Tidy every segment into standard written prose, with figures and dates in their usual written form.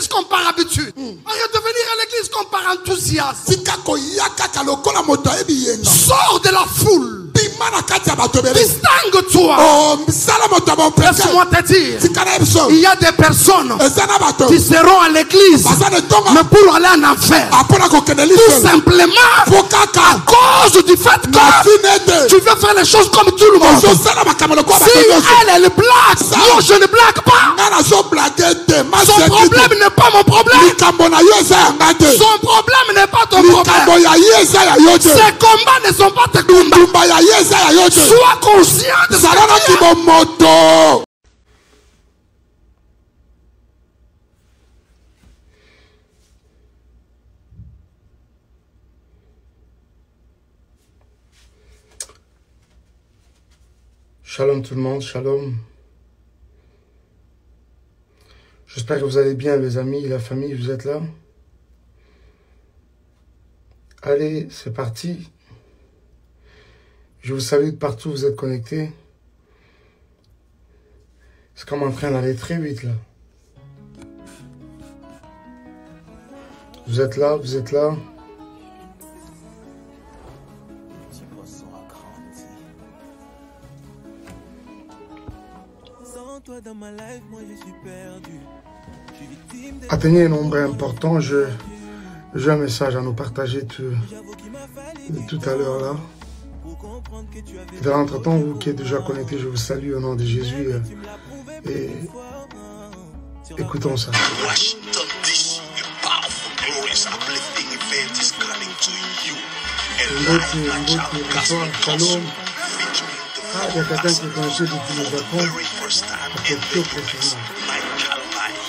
l'église comme par habitude. Arrête de venir à l'église comme par enthousiasme. Sors de la foule. Distingue-toi. Laisse-moi te dire, il y a des personnes qui seront à l'église, mais pour aller en enfer. Tout simplement à cause du fait que tu veux faire les choses comme tout le monde. Si elle blague, moi je ne blague pas. Son problème n'est pas mon problème. Son problème n'est pas ton problème. Ces combats ne sont pas tes combats. Sois conscient de ce que Shalom tout le monde, shalom. J'espère que vous allez bien les amis, la famille, vous êtes là. Allez, c'est parti. Je vous salue de partout, vous êtes connectés. C'est comme en train d'aller très vite là. Vous êtes là, vous êtes là. Atteignez un nombre important, j'ai un message à nous partager tout à l'heure là. Dans l'entretemps, vous qui êtes déjà connectés, je vous salue au nom de Jésus et écoutons ça. Bonsoir, shalom. Ah, il y a quelqu'un qui est connecté depuis le Japon.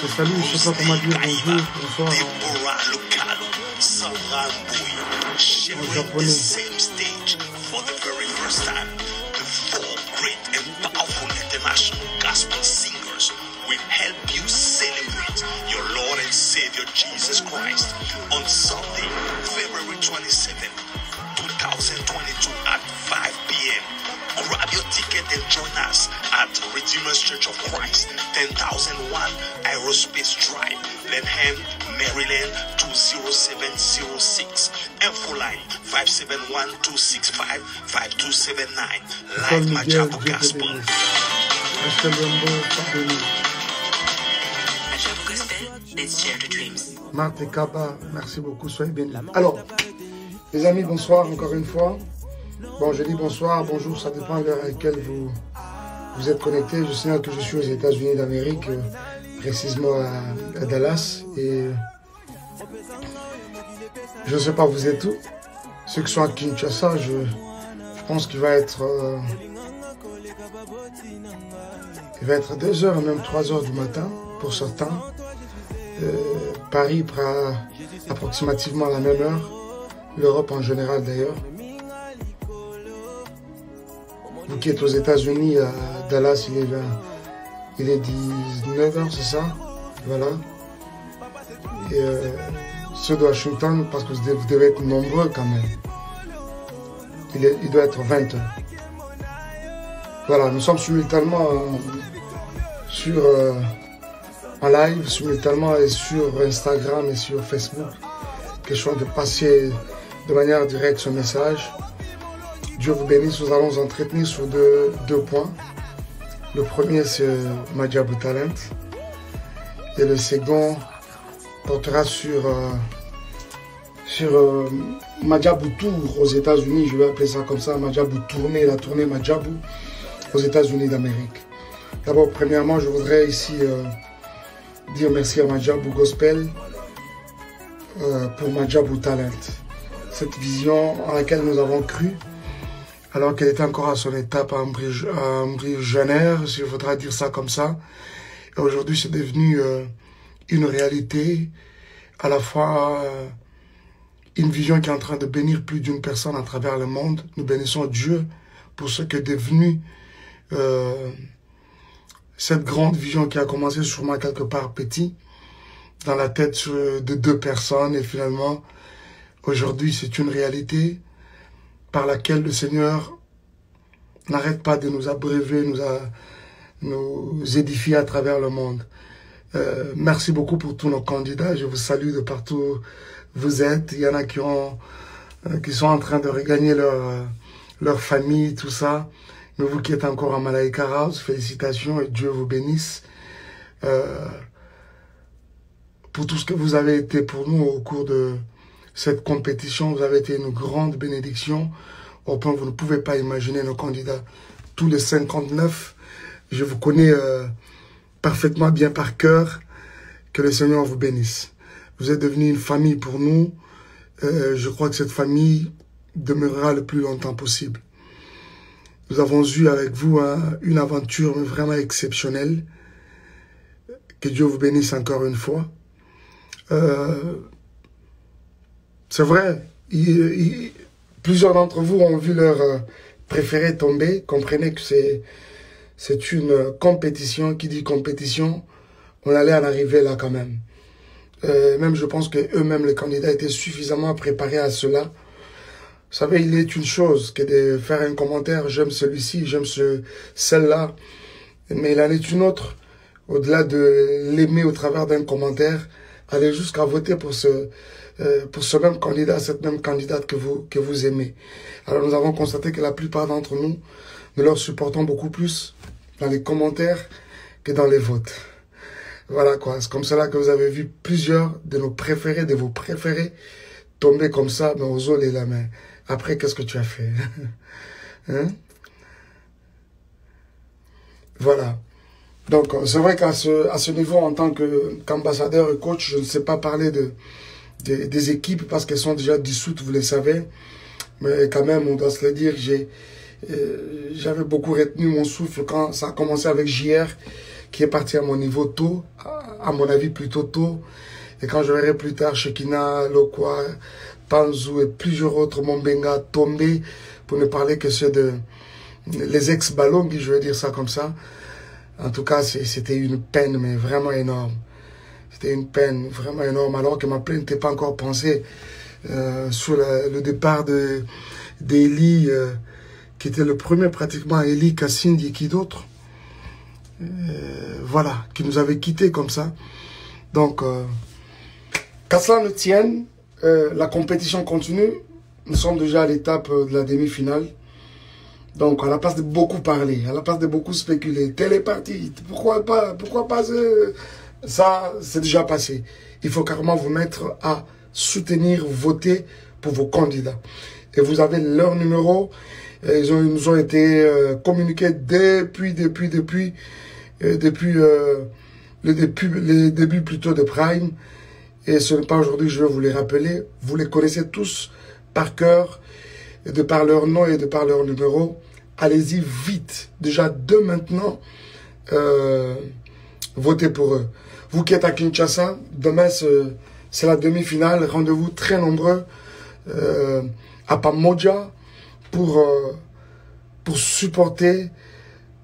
Je salue, je ne sais pas comment dire bonjour, bonsoir en japonais. Savior Jesus Christ on Sunday, February 27, 2022 at 5 p.m. Grab your ticket and join us at Redeemer's Church of Christ, 10,001 Aerospace Drive, Lenham, Maryland 20706. Info line 571-265-5279. Live Majabu Gospel. Marthe Kaba, merci beaucoup, soyez bénis. Alors, les amis, bonsoir encore une fois. Bon, je dis bonsoir, bonjour, ça dépend de l'heure à laquelle vous êtes connectés. Je signale que je suis aux États-Unis d'Amérique, précisément à Dallas. Et je ne sais pas, vous êtes où? Ceux qui sont à Kinshasa, je pense qu'il va être 2 heures, même 3 heures du matin pour certains. Paris prend approximativement la même heure, l'Europe en général d'ailleurs. Vous qui êtes aux États-Unis, à Dallas, il est 19 h, c'est ça? Voilà. Et ceux de Washington, parce que vous devez être nombreux quand même, il doit être 20 h. Voilà, nous sommes simultanément en live, simultanément et sur Instagram et sur Facebook. Question de passer de manière directe ce message. Dieu vous bénisse, nous allons entretenir sur deux points. Le premier, c'est Majabu Talent. Et le second portera sur Majabu Tour aux États-Unis. Je vais appeler ça comme ça, Majabu Tournée, la tournée Majabu aux États-Unis d'Amérique. D'abord, premièrement, je voudrais ici dire merci à Majabu Gospel pour Majabu Talent. Cette vision en laquelle nous avons cru, alors qu'elle était encore à son étape embryonnaire, s'il faudra dire ça comme ça. Et aujourd'hui, c'est devenu une réalité, à la fois une vision qui est en train de bénir plus d'une personne à travers le monde. Nous bénissons Dieu pour ce qu'est devenu cette grande vision qui a commencé sûrement quelque part petit, dans la tête de 2 personnes, et finalement, aujourd'hui, c'est une réalité par laquelle le Seigneur n'arrête pas de nous abreuver, nous édifier à travers le monde. Merci beaucoup pour tous nos candidats. Je vous salue de partout où vous êtes. Il y en a qui sont en train de regagner leur famille, tout ça. Mais vous qui êtes encore à Malaika House, félicitations et Dieu vous bénisse. Pour tout ce que vous avez été pour nous au cours de cette compétition, vous avez été une grande bénédiction. Au point où vous ne pouvez pas imaginer nos candidats. Tous les 59, je vous connais parfaitement bien par cœur. Que le Seigneur vous bénisse. Vous êtes devenus une famille pour nous. Je crois que cette famille demeurera le plus longtemps possible. Nous avons eu avec vous une aventure vraiment exceptionnelle. Que Dieu vous bénisse encore une fois. C'est vrai, plusieurs d'entre vous ont vu leur préféré tomber. Comprenez que c'est une compétition. Qui dit compétition, on allait en arriver là quand même. Même je pense que eux-mêmes, les candidats, étaient suffisamment préparés à cela. Vous savez, il est une chose que de faire un commentaire, j'aime celui-ci, j'aime celle-là. Mais il en est une autre, au-delà de l'aimer au travers d'un commentaire, aller jusqu'à voter pour ce même candidat, cette même candidate que vous aimez. Alors nous avons constaté que la plupart d'entre nous, nous leur supportons beaucoup plus dans les commentaires que dans les votes. Voilà quoi, c'est comme cela que vous avez vu plusieurs de nos préférés, de vos préférés, tomber comme ça, mais aux os les la main. Après, qu'est-ce que tu as fait? Hein? Voilà. Donc, c'est vrai qu'à ce niveau, en tant qu'ambassadeur et coach, je ne sais pas parler des équipes parce qu'elles sont déjà dissoutes, vous le savez. Mais quand même, on doit se le dire, j'avais beaucoup retenu mon souffle quand ça a commencé avec JR, qui est parti à mon niveau tôt, à mon avis plutôt tôt. Et quand je verrai plus tard Shekina, Lokwa, Panzu et plusieurs autres Mombenga tomber, pour ne parler que ceux les ex-Balongi, je veux dire ça comme ça. En tout cas, c'était une peine, mais vraiment énorme. C'était une peine vraiment énorme, alors que ma plainte n'était pas encore pensée sur le départ d'Eli, qui était le premier pratiquement, Eli, Kassindi et qui d'autre. Voilà, qui nous avait quittés comme ça. Donc, qu'à cela ne tienne, la compétition continue. Nous sommes déjà à l'étape de la demi-finale. Donc, à la place de beaucoup parler, à la place de beaucoup spéculer, telle est partie, pourquoi pas ça, c'est déjà passé. Il faut carrément vous mettre à soutenir, voter pour vos candidats. Et vous avez leur numéro, ils nous ont été communiqués depuis les débuts plutôt de Prime. Et ce n'est pas aujourd'hui que je vais vous les rappeler. Vous les connaissez tous par cœur, de par leur nom et de par leur numéro. Allez-y vite. Déjà dès maintenant, votez pour eux. Vous qui êtes à Kinshasa, demain c'est la demi-finale. Rendez-vous très nombreux à Pamoja pour supporter,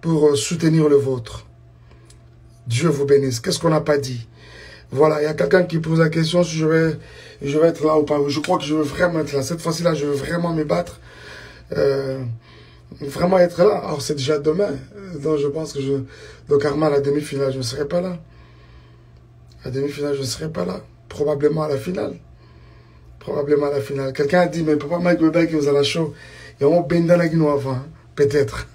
pour soutenir le vôtre. Dieu vous bénisse. Qu'est-ce qu'on n'a pas dit? Voilà, il y a quelqu'un qui pose la question si je vais être là ou pas. Je crois que je veux vraiment être là. Cette fois-ci-là, je veux vraiment me battre. Vraiment être là. Alors, c'est déjà demain. Donc, je pense que donc, Arma, à la demi-finale, je ne serai pas là. À la demi-finale, je ne serai pas là. Probablement à la finale. Probablement à la finale. Quelqu'un a dit, mais papa Mike Webber qui vous a la show. Et on bendana qui nous avant. Peut-être.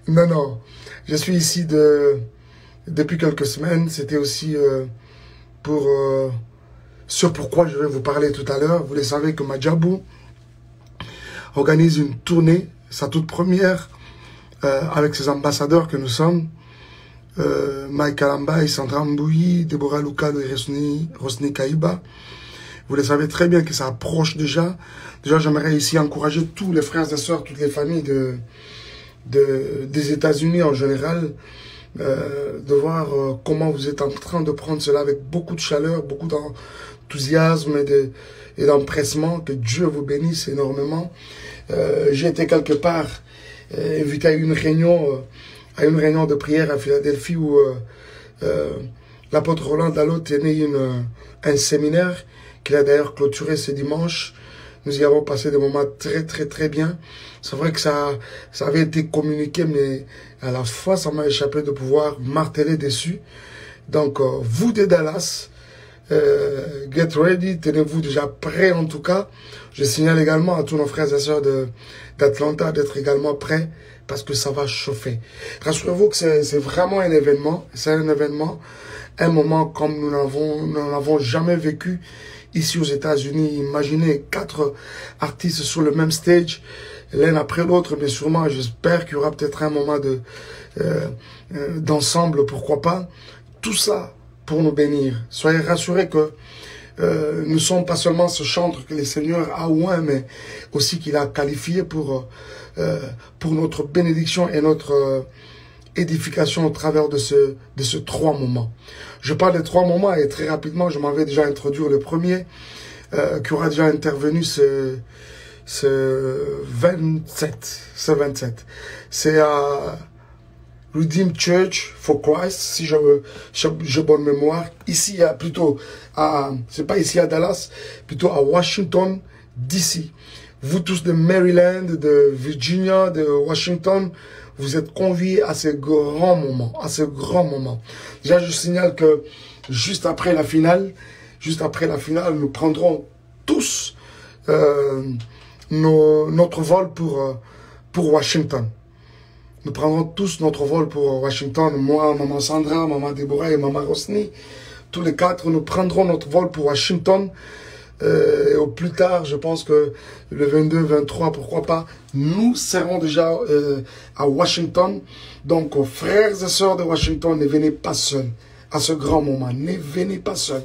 Non. Je suis ici depuis quelques semaines. C'était aussi pour ce pourquoi je vais vous parler tout à l'heure. Vous le savez que Madjabou organise une tournée, sa toute première, avec ses ambassadeurs que nous sommes. Mike Alamba, Sandra Mbouyi, Deborah Lucado et Rosni Kaiba. Vous le savez très bien que ça approche déjà. Déjà, j'aimerais ici encourager tous les frères et sœurs, toutes les familles des États-Unis en général, de voir comment vous êtes en train de prendre cela avec beaucoup de chaleur, beaucoup d'enthousiasme et d'empressement. Que Dieu vous bénisse énormément. J'ai été quelque part invité à une réunion de prière à Philadelphie où l'apôtre Roland Dallot tenait un séminaire qu'il a d'ailleurs clôturé ce dimanche. Nous y avons passé des moments très bien. C'est vrai que ça avait été communiqué, mais à la fois, ça m'a échappé de pouvoir marteler dessus. Donc, vous de Dallas, get ready, tenez-vous déjà prêts en tout cas. Je signale également à tous nos frères et sœurs d'Atlanta d'être également prêts parce que ça va chauffer. Rassurez-vous que c'est vraiment un événement. C'est un événement, un moment comme nous n'avons jamais vécu ici aux États-Unis. Imaginez 4 artistes sur le même stage, l'un après l'autre, mais sûrement, j'espère qu'il y aura peut-être un moment d'ensemble, pourquoi pas. Tout ça pour nous bénir. Soyez rassurés que nous ne sommes pas seulement ce chantre que le Seigneur a oint, mais aussi qu'il a qualifié pour notre bénédiction et notre édification au travers de ce 3 moments. Je parle des 3 moments et très rapidement, je m'en vais déjà introduire le premier qui aura déjà intervenu ce 27. C'est à Redeemed Church for Christ, si j'ai bonne mémoire. Ici, c'est pas ici à Dallas, plutôt à Washington, D.C. Vous tous de Maryland, de Virginia, de Washington, vous êtes conviés à ce grand moment, Déjà, je signale que juste après la finale, nous prendrons tous notre vol pour Washington. Nous prendrons tous notre vol pour Washington. Moi, Maman Sandra, Maman Déborah et Maman Rosny. Tous les 4, nous prendrons notre vol pour Washington. Et au plus tard, je pense que le 22, 23, pourquoi pas, nous serons déjà à Washington. Donc, aux frères et sœurs de Washington, ne venez pas seuls à ce grand moment. Ne venez pas seuls.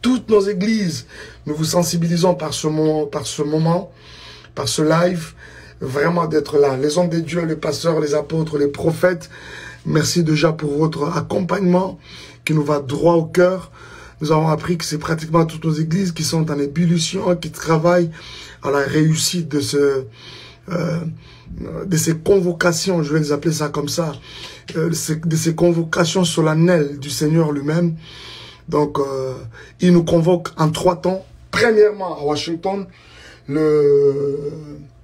Toutes nos églises, nous vous sensibilisons par ce moment, par ce live, vraiment d'être là. Les hommes de Dieu, les pasteurs, les apôtres, les prophètes, merci déjà pour votre accompagnement qui nous va droit au cœur. Nous avons appris que c'est pratiquement toutes nos églises qui sont en ébullition, qui travaillent à la réussite de ces convocations, je vais les appeler ça comme ça, de ces convocations solennelles du Seigneur lui-même. Donc, il nous convoque en 3 temps. Premièrement, à Washington, le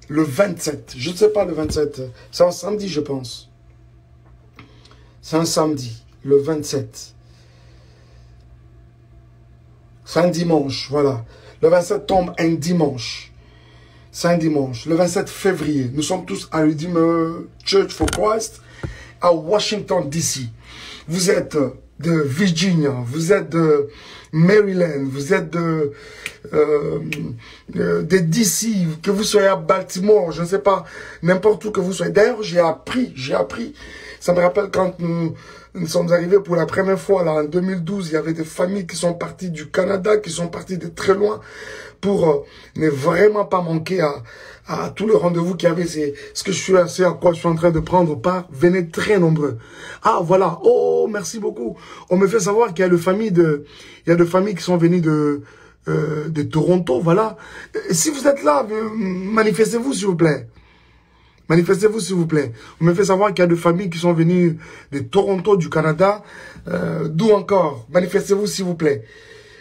27. Je ne sais pas le 27. C'est un samedi, je pense. C'est un samedi, le 27. C'est un dimanche, voilà. Le 27 tombe un dimanche. C'est un dimanche. Le 27 février, nous sommes tous à Redeemed Church for Christ à Washington, D.C. Vous êtes de Virginia, vous êtes de Maryland, vous êtes de D.C., que vous soyez à Baltimore, je ne sais pas, n'importe où que vous soyez. D'ailleurs, j'ai appris. Ça me rappelle quand nous sommes arrivés pour la première fois, là, en 2012, il y avait des familles qui sont parties du Canada, qui sont parties de très loin, pour ne vraiment pas manquer à tout le rendez-vous qu'il y avait. C'est ce que à quoi je suis en train de prendre part. Venez très nombreux. Ah, voilà. Oh, merci beaucoup. On me fait savoir qu'il y a des familles qui sont venues de Toronto, voilà. Si vous êtes là, manifestez-vous, s'il vous plaît. Manifestez-vous, s'il vous plaît. On me fait savoir qu'il y a des familles qui sont venues de Toronto, du Canada. D'où encore? Manifestez-vous, s'il vous plaît.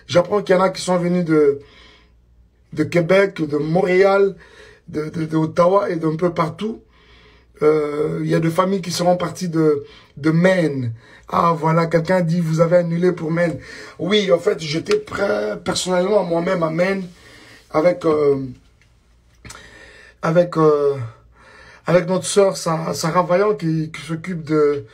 J'apprends qu'il y en a qui sont venus de Québec, de Montréal, de Ottawa et d'un peu partout. Il y a des familles qui seront parties de Maine. Ah, voilà, quelqu'un dit, vous avez annulé pour Maine. Oui, en fait, j'étais prêt personnellement moi-même à Maine avec notre sœur Sarah Vaillant qui s'occupe de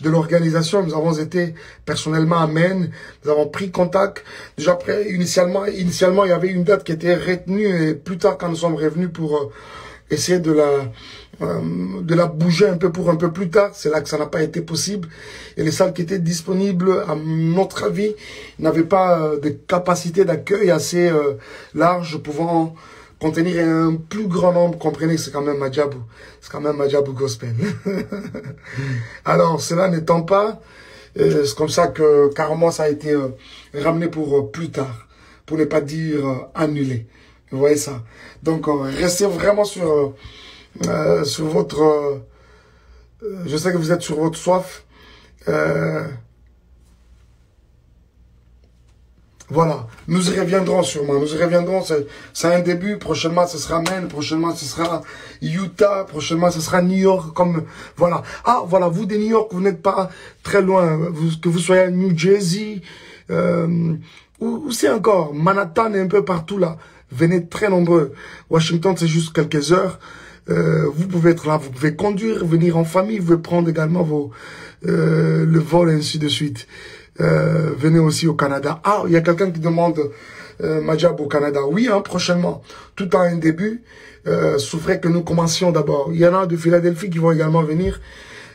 l'organisation. Nous avons été personnellement à Maine, nous avons pris contact. Déjà après, initialement, il y avait une date qui était retenue et plus tard quand nous sommes revenus pour essayer de la bouger un peu pour un peu plus tard, c'est là que ça n'a pas été possible. Et les salles qui étaient disponibles, à notre avis, n'avaient pas de capacité d'accueil assez large pouvant contenir un plus grand nombre. Comprenez que c'est quand même Madjabou. C'est quand même Madjabou Gospel. Alors, cela n'étant pas, c'est comme ça que carrément ça a été ramené pour plus tard, pour ne pas dire annulé. Vous voyez ça. Donc, restez vraiment sur votre... je sais que vous êtes sur votre soif. Voilà, nous y reviendrons sûrement, nous y reviendrons, c'est un début, prochainement ce sera Maine, prochainement ce sera Utah, prochainement ce sera New York, comme, voilà. Ah, voilà, vous de New York, vous n'êtes pas très loin, que vous soyez à New Jersey, où c'est encore, Manhattan et un peu partout là, venez très nombreux. Washington, c'est juste quelques heures, vous pouvez être là, vous pouvez conduire, venir en famille, vous pouvez prendre également le vol et ainsi de suite. Venez aussi au Canada. Ah, il y a quelqu'un qui demande Majab au Canada. Oui, hein, prochainement. Tout a un début. Souffrez que nous commencions d'abord. Il y en a de Philadelphie qui vont également venir.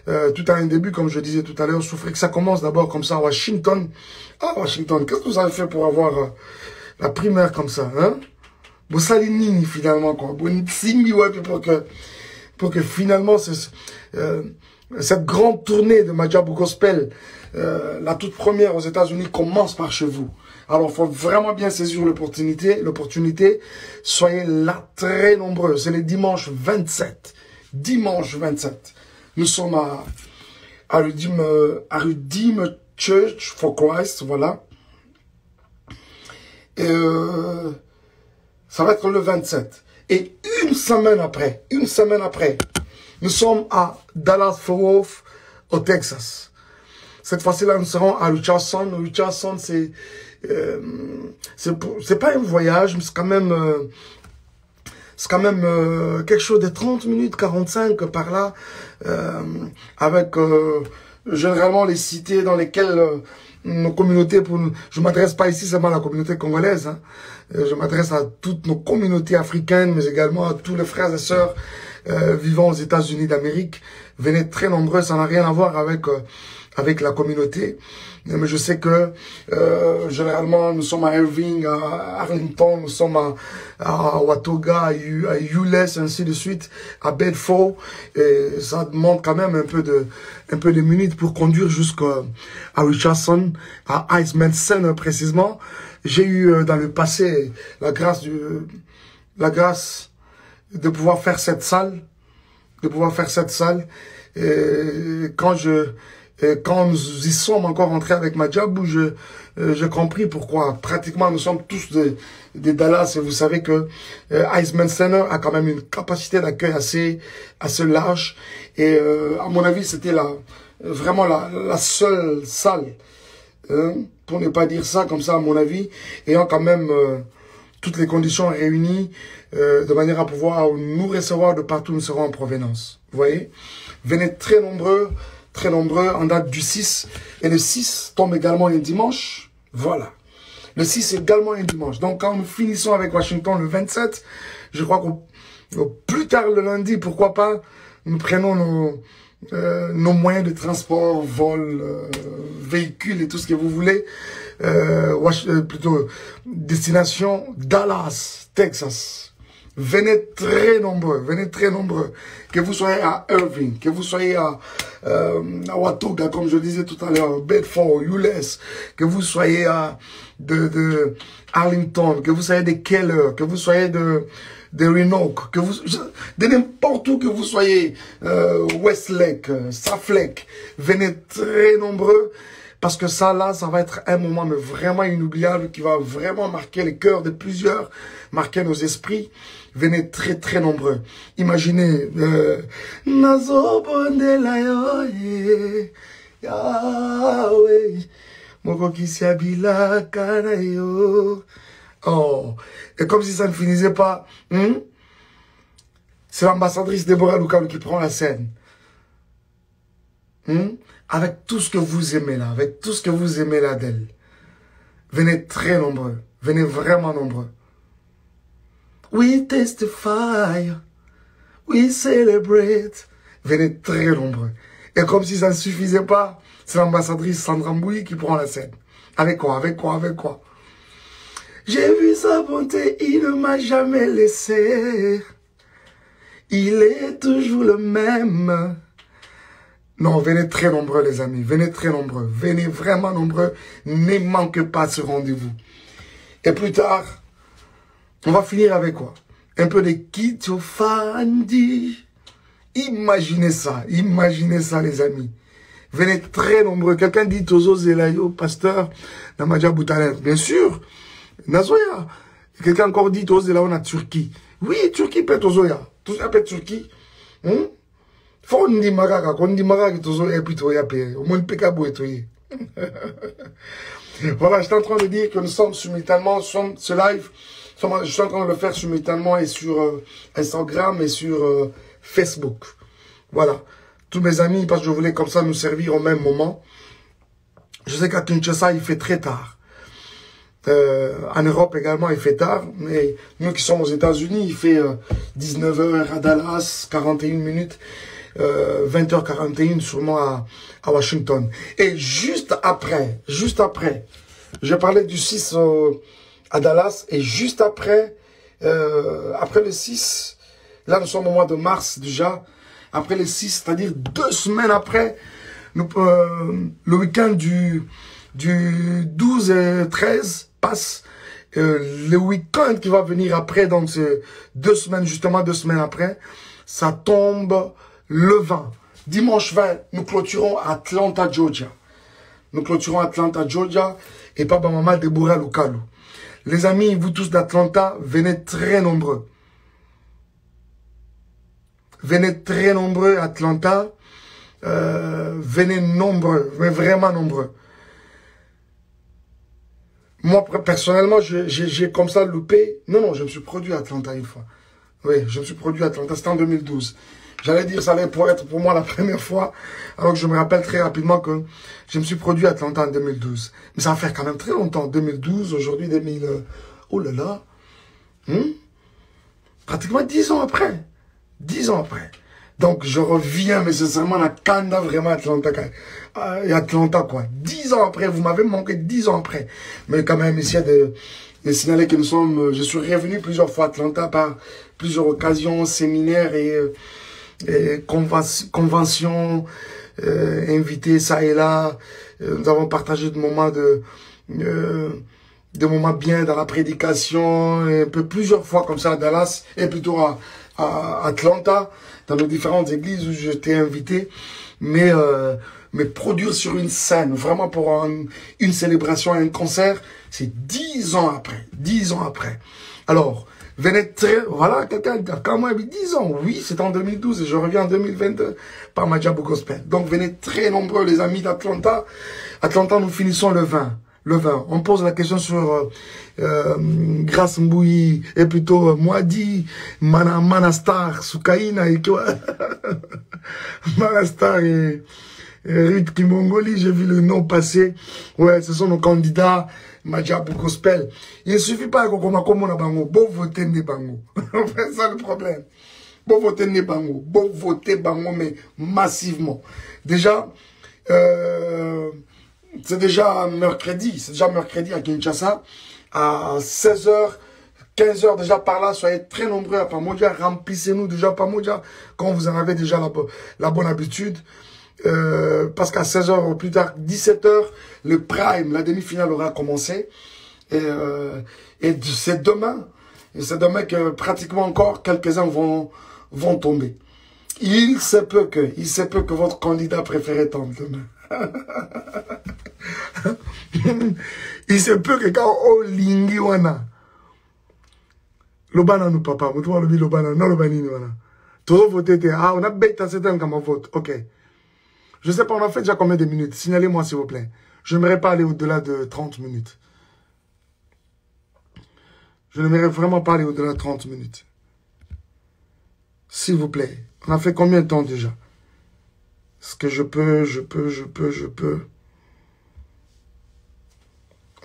Tout a un début, comme je disais tout à l'heure. Souffrez que ça commence d'abord comme ça à Washington. Ah, Washington, qu'est-ce que vous avez fait pour avoir la primaire comme ça, hein? Vous salinez finalement, quoi. Pour que finalement, cette grande tournée de Majab Gospel, la toute première aux États-Unis, commence par chez vous. Alors, il faut vraiment bien saisir l'opportunité. Soyez là très nombreux. C'est le dimanche 27. Dimanche 27. Nous sommes à Redeem Church for Christ, voilà. Et ça va être le 27. Et une semaine après, nous sommes à Dallas-Fort Worth, au Texas. Cette fois-ci-là, nous serons à Richardson. Richardson, c'est pas un voyage, mais c'est quand même quelque chose de 30 minutes, 45 par là, avec généralement les cités dans lesquelles nos communautés, je m'adresse pas ici seulement à la communauté congolaise, hein, je m'adresse à toutes nos communautés africaines, mais également à tous les frères et sœurs vivant aux États-Unis d'Amérique. Venez très nombreux, ça n'a rien à voir avec la communauté, mais je sais que généralement nous sommes à Irving, à Arlington, nous sommes à Watoga, à Euless, ainsi de suite, à Bedford, et ça demande quand même un peu de minutes pour conduire jusqu'à Richardson, à Iceman Center précisément. J'ai eu dans le passé la grâce de pouvoir faire cette salle, et quand nous y sommes encore entrés avec Majab, j'ai compris pourquoi. Pratiquement, nous sommes tous des Dallas, et vous savez que Iceman Center a quand même une capacité d'accueil assez large. Et à mon avis, c'était vraiment la seule salle, pour ne pas dire ça comme ça, à mon avis, ayant quand même toutes les conditions réunies, de manière à pouvoir nous recevoir de partout où nous serons en provenance. Vous voyez? Venez très nombreux, en date du 6. Et le 6 tombe également un dimanche. Voilà. Le 6 est également un dimanche. Donc, quand nous finissons avec Washington le 27, je crois qu'au plus tard le lundi, pourquoi pas, nous prenons nos moyens de transport, vol, véhicules et tout ce que vous voulez. Plutôt, destination Dallas, Texas. Venez très nombreux. Que vous soyez à Irving, que vous soyez à Watoga, comme je disais tout à l'heure, Bedford, Euless, que vous soyez de Arlington, que vous soyez de Keller, que vous soyez de Renoke, de n'importe où que vous soyez, Westlake, Saflake, venez très nombreux. Parce que ça, là, ça va être un moment mais vraiment inoubliable qui va vraiment marquer les cœurs de plusieurs, marquer nos esprits. Venez très, très nombreux. Imaginez, oh, et comme si ça ne finissait pas, c'est l'ambassadrice Deborah Lukalu qui prend la scène. Avec tout ce que vous aimez là, d'elle. Venez très nombreux, venez vraiment nombreux. We testify, we celebrate. Venez très nombreux. Et comme si ça ne suffisait pas, c'est l'ambassadrice Sandra Mbouyi qui prend la scène. Avec quoi? J'ai vu sa bonté, il ne m'a jamais laissé. Il est toujours le même. Non, venez très nombreux les amis, venez très nombreux, venez vraiment nombreux, ne manquez pas ce rendez-vous. Et plus tard, on va finir avec quoi? Un peu de Kito Fandi. Imaginez ça les amis. Venez très nombreux. Quelqu'un dit Tozo Zelayo, pasteur, Namadja Boutalet. Bien sûr. Nazoya. Quelqu'un encore dit Tozo Zelayo na Turquie. Oui, Turquie peut Tozoya. Tozoya peut Turquie. Faut on dit Magaka. Quand on dit Magaka, Tozo est plutôt ya paye. Au moins, Pekabo est toyé. Voilà, j'étais en train de dire que nous sommes simultanément, ce live, je suis en train de le faire simultanément et sur Instagram et sur Facebook. Voilà. Tous mes amis, parce que je voulais comme ça nous servir au même moment. Je sais qu'à Kinshasa, il fait très tard. En Europe également, il fait tard. Mais nous qui sommes aux États-Unis, il fait 19 h à Dallas, 41 minutes, 20 h 41 sûrement à Washington. Et juste après, je parlais du 6 à Dallas, et juste après, après le 6, là nous sommes au mois de mars déjà, après le 6, c'est-à-dire 2 semaines après, le week-end du 12 et 13 passe, le week-end qui va venir après, donc c'est 2 semaines, justement 2 semaines après, ça tombe le 20. Dimanche 20, nous clôturons Atlanta, Georgia. Nous clôturons Atlanta, Georgia, et Papa Maman Deborah Lukalu. Les amis, vous tous d'Atlanta, venez très nombreux. Venez très nombreux à Atlanta. Venez nombreux, mais vraiment nombreux. Moi, personnellement, j'ai comme ça loupé. Non, je me suis produit à Atlanta une fois. Oui, je me suis produit à Atlanta, c'était en 2012. J'allais dire, ça allait être pour moi la première fois, alors que je me rappelle très rapidement que je me suis produit à Atlanta en 2012. Mais ça va faire quand même très longtemps, 2012, aujourd'hui 2000... oh là là, pratiquement 10 ans après. 10 ans après. Donc je reviens, mais c'est seulement la Kanda, vraiment Atlanta, Atlanta quoi. 10 ans après, vous m'avez manqué 10 ans après. Mais quand même, ici, il y a des signaler que nous sommes... Je suis revenu plusieurs fois à Atlanta par plusieurs occasions, séminaires et conventions, invités ça et là. Nous avons partagé des moments moments bien dans la prédication, un peu plusieurs fois comme ça à Dallas, et plutôt à Atlanta, dans nos différentes églises où j'étais invité, mais produire sur une scène, vraiment pour une célébration, un concert, c'est 10 ans après, 10 ans après. Alors, venez très, voilà, quelqu'un a quand même 10 ans, oui, c'est en 2012 et je reviens en 2022 par Madjabou Gospel. Donc venez très nombreux les amis d'Atlanta. Atlanta, nous finissons le 20. Le 20. On pose la question sur Grace Mbouyi, et plutôt Mwadi, Manastar, Soukaina et quoi. Manastar et Ruth Kimongoli, j'ai vu le nom passer. Ouais, ce sont nos candidats. Madjabou Gospel. Il ne suffit pas qu'on a bango, bon voter ne bango. C'est ça le problème. Bon voter ne bango, bon voter bango, mais massivement. Déjà, c'est déjà mercredi à Kinshasa, à 16 h, 15 h déjà par là, soyez très nombreux à Pamodia, remplissez-nous déjà Pamodia, quand vous en avez déjà la bonne habitude. Parce qu'à 16 h ou plus tard, 17 h, le prime, la demi-finale aura commencé. Et c'est demain. Et c'est demain que pratiquement encore quelques-uns vont tomber. Il se peut que votre candidat préféré tombe demain. Il se peut que quand on lingi wana, lobana nous papa, moi le lobana, non lobani wana. Tout voter, on a bête à certains comme vote, ok. Je sais pas, on a fait déjà combien de minutes? Signalez-moi, s'il vous plaît. Je n'aimerais pas aller au-delà de 30 minutes. Je n'aimerais vraiment pas aller au-delà de 30 minutes. S'il vous plaît. On a fait combien de temps déjà? Est-ce que je peux.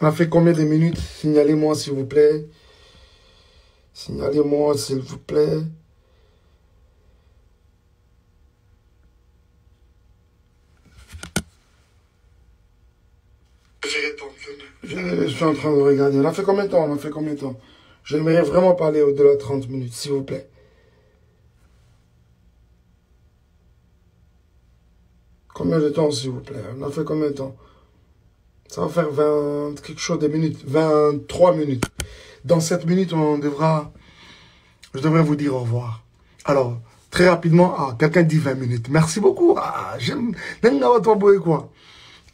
On a fait combien de minutes? Signalez-moi, s'il vous plaît. Signalez-moi, s'il vous plaît. Je suis en train de regarder. On a fait combien de temps? Je n'aimerais vraiment pas aller au-delà de 30 minutes, s'il vous plaît. Combien de temps, s'il vous plaît? On a fait combien de temps? Ça va faire 20, quelque chose de minutes. 23 minutes. Dans 7 minutes, je devrais vous dire au revoir. Alors, Très rapidement, ah, quelqu'un dit 20 minutes. Merci beaucoup. Ah, j'aime quoi.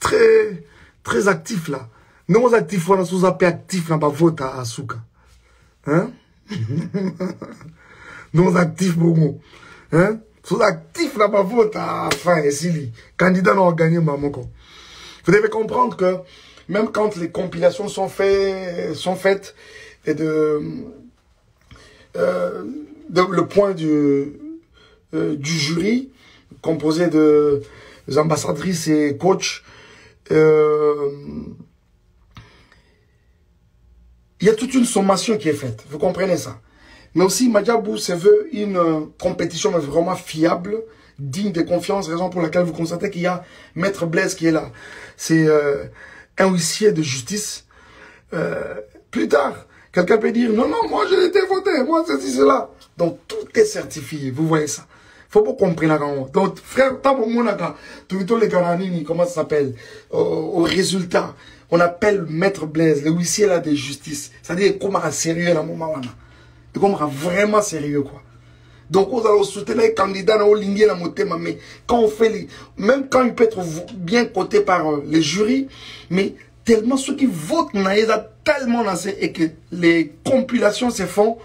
Très actif là. Nous actifs, on a sous-appelé actif là, bah vote à Asuka. Hein? Nous actifs beaucoup. Hein? Sous-actif là, bah vote à fin et Sili. Candidat n'a gagné maman. Vous devez comprendre que même quand les compilations sont faites et le point du jury composé de ambassadrices et coachs, il y a toute une sommation qui est faite, vous comprenez ça. Mais aussi Madjabou se veut une compétition vraiment fiable, digne de confiance, raison pour laquelle vous constatez qu'il y a Maître Blaise qui est là. C'est un huissier de justice. Plus tard, quelqu'un peut dire, non, moi j'ai été voté, moi c'est cela. Donc tout est certifié, vous voyez ça. Faut pas comprendre. Donc frère, tout les garanis, comment ça s'appelle, au résultat, on appelle Maître Blaise, le huissier là de justice. C'est-à-dire comment sérieux dans le moment là. Comment vraiment sérieux quoi. Donc, on va soutenir les candidats dans le mais quand on fait même quand il peut être bien coté par les jurys, mais tellement ceux qui votent, tellement lancé et que les compilations se font,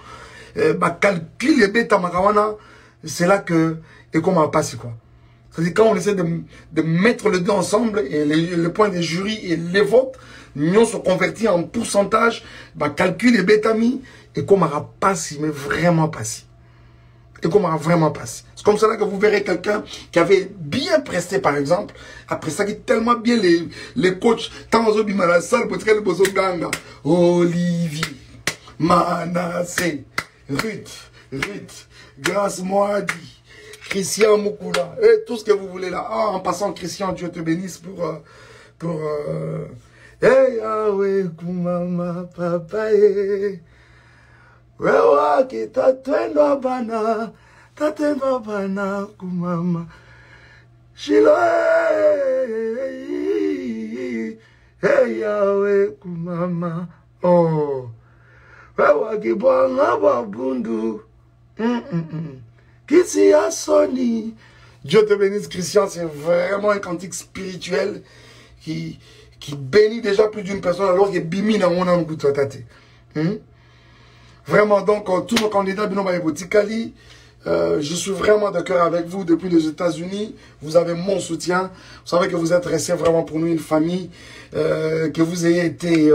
calcul et bêta marawana, c'est là que, et comment on passe quoi. C'est-à-dire quand on essaie de mettre les deux ensemble, et le point des jurys et les votes, nous se convertit en pourcentage, calcul et bêta mis, et comment on passe, mais vraiment passé. Et comment vraiment passe. C'est comme ça que vous verrez quelqu'un qui avait bien presté, par exemple, après ça, qui est tellement bien les coachs, tant aux dans la salle, pour le bozo ganga, Olivier, Manassé, Ruth, Grâce Moadi, Christian Mukula, et tout ce que vous voulez là. Ah, en passant, Christian, Dieu te bénisse pour hey, Yahweh, Kumama, Papa, wewa ki tatendo bana kumama shilo hey Yahweh kumama oh wewa ki bonga babundu kisi ya soni. Dieu te bénisse Christian, c'est vraiment un cantique spirituel qui bénit déjà plus d'une personne alors que bimi na on a un goût de tate. Vraiment, donc, tous nos candidats, je suis vraiment de cœur avec vous depuis les États-Unis. Vous avez mon soutien. Vous savez que vous êtes restés vraiment pour nous une famille. Que vous ayez été...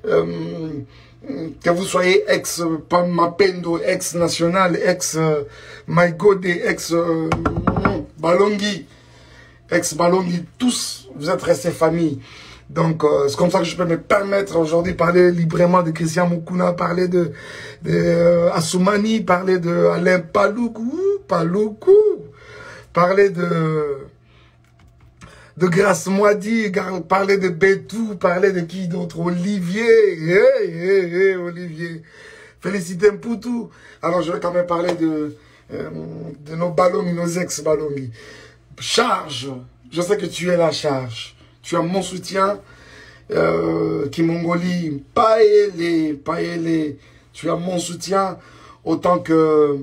que vous soyez ex-Mapendo, ex-National, ex-Maïgode, ex-Balongi, tous, vous êtes restés famille. Donc, c'est comme ça que je peux me permettre aujourd'hui de parler librement de Christian Mukuna, parler de Assoumani, parler de Alain Paloukou, parler de Grâce Moadi, parler de Bétou, parler de qui d'autre, Olivier, Olivier, Félicité Mpoutou. Alors, je vais quand même parler de nos ballons, nos ex-ballons. Charge, je sais que tu es la charge. Tu as mon soutien, Kimongoli, Paele, tu as mon soutien, autant que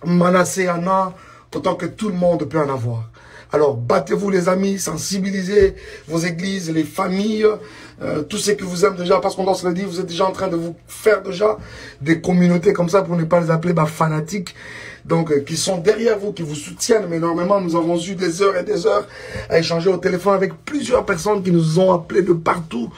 Manassé Anna, autant que tout le monde peut en avoir. Alors, battez-vous les amis, sensibilisez vos églises, les familles, tous ceux qui vous aiment déjà, parce qu'on doit se le dire, vous êtes déjà en train de vous faire déjà des communautés comme ça, pour ne pas les appeler fanatiques. Donc, qui sont derrière vous, qui vous soutiennent. Mais normalement, nous avons eu des heures et des heures à échanger au téléphone avec plusieurs personnes qui nous ont appelés de partout.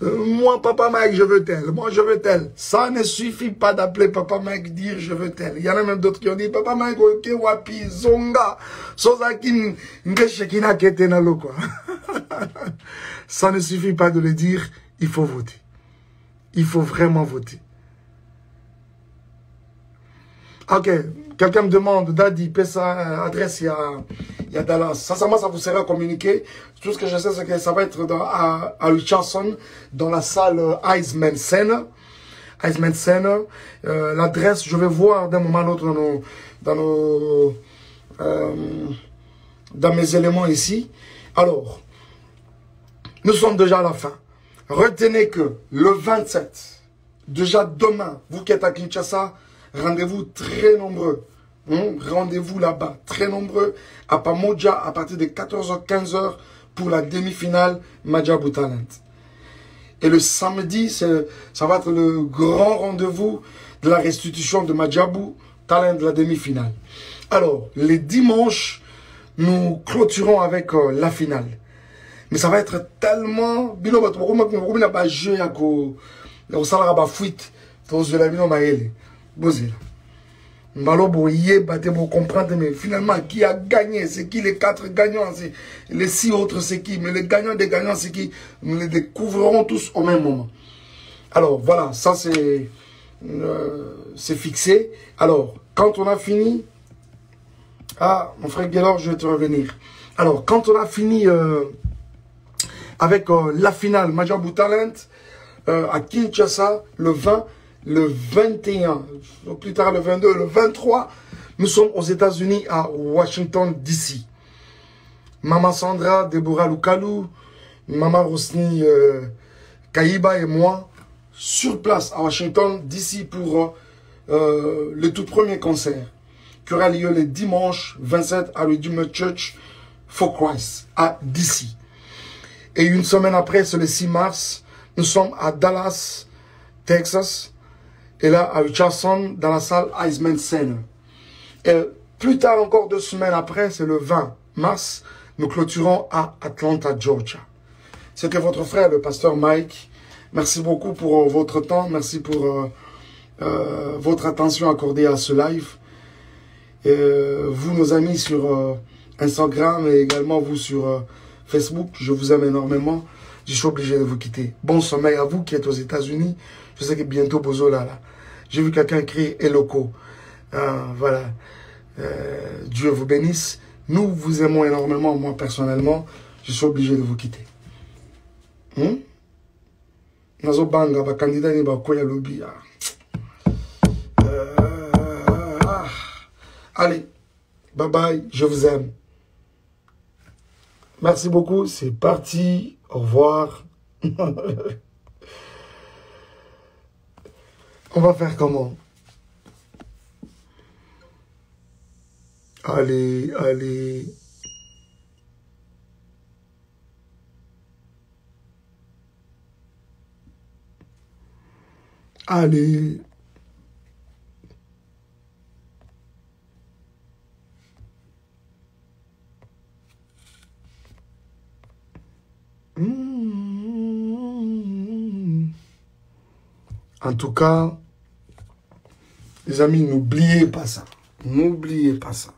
Moi, Papa Mike, je veux tel. Moi, je veux tel. Ça ne suffit pas d'appeler Papa Mike, dire je veux tel. Il y en a même d'autres qui ont dit Papa Mike, ok, wapi, zonga, sozakin, ngeshekina ketenalo, quoi. Ça ne suffit pas de le dire, il faut voter. Il faut vraiment voter. Ok, quelqu'un me demande, Daddy, paie sa adresse, il y a Dallas. Sincèrement, ça vous sera communiqué. Tout ce que je sais, c'est que ça va être à Richardson, dans la salle Heisman Center. L'adresse, je vais voir d'un moment à l'autre dans mes éléments ici. Alors, nous sommes déjà à la fin. Retenez que le 27, déjà demain, vous qui êtes à Kinshasa, rendez-vous très nombreux. Rendez-vous là-bas, très nombreux, à Pamoja, à partir de 14h, 15h, pour la demi-finale Madjabou Talent. Et le samedi, ça va être le grand rendez-vous de la restitution de Madjabou Talent de la demi-finale. Alors, les dimanches, nous clôturons avec la finale. Mais ça va être tellement... comprendre, mais finalement, qui a gagné? C'est qui les 4 gagnants? Les 6 autres, c'est qui? Mais les gagnants des gagnants, c'est qui? Nous les découvrirons tous au même moment. Alors, voilà, ça c'est fixé. Alors, quand on a fini... Ah, mon frère Guélor, je vais te revenir. Alors, quand on a fini avec la finale Madjabou Talent à Kinshasa, le 20, le 21, plus tard le 22, le 23, nous sommes aux États-Unis à Washington, D.C. Maman Sandra, Deborah Lukalou, Maman Rosny Kaïba et moi, sur place à Washington, D.C. pour le tout premier concert qui aura lieu le dimanche 27 à Redeemer Church for Christ à D.C. Et une semaine après, c'est le 6 mars, nous sommes à Dallas, Texas, et là à Richardson, dans la salle Heisman Center. Et plus tard, encore 2 semaines après, c'est le 20 mars, nous clôturons à Atlanta, Georgia. C'était votre frère, le pasteur Mike. Merci beaucoup pour votre temps, merci pour votre attention accordée à ce live. Vous, nos amis sur Instagram et également vous sur Facebook, je vous aime énormément. Je suis obligé de vous quitter. Bon sommeil à vous qui êtes aux États-Unis. Je sais que bientôt Bozo là. J'ai vu quelqu'un écrire Eloko. Voilà. Dieu vous bénisse. Nous vous aimons énormément, moi personnellement. Je suis obligé de vous quitter. Nazo banga ba candidat ni ba koya lobby. Allez, bye bye, je vous aime. Merci beaucoup, c'est parti, au revoir. On va faire comment? Allez, allez. Allez. En tout cas, les amis, n'oubliez pas ça. N'oubliez pas ça.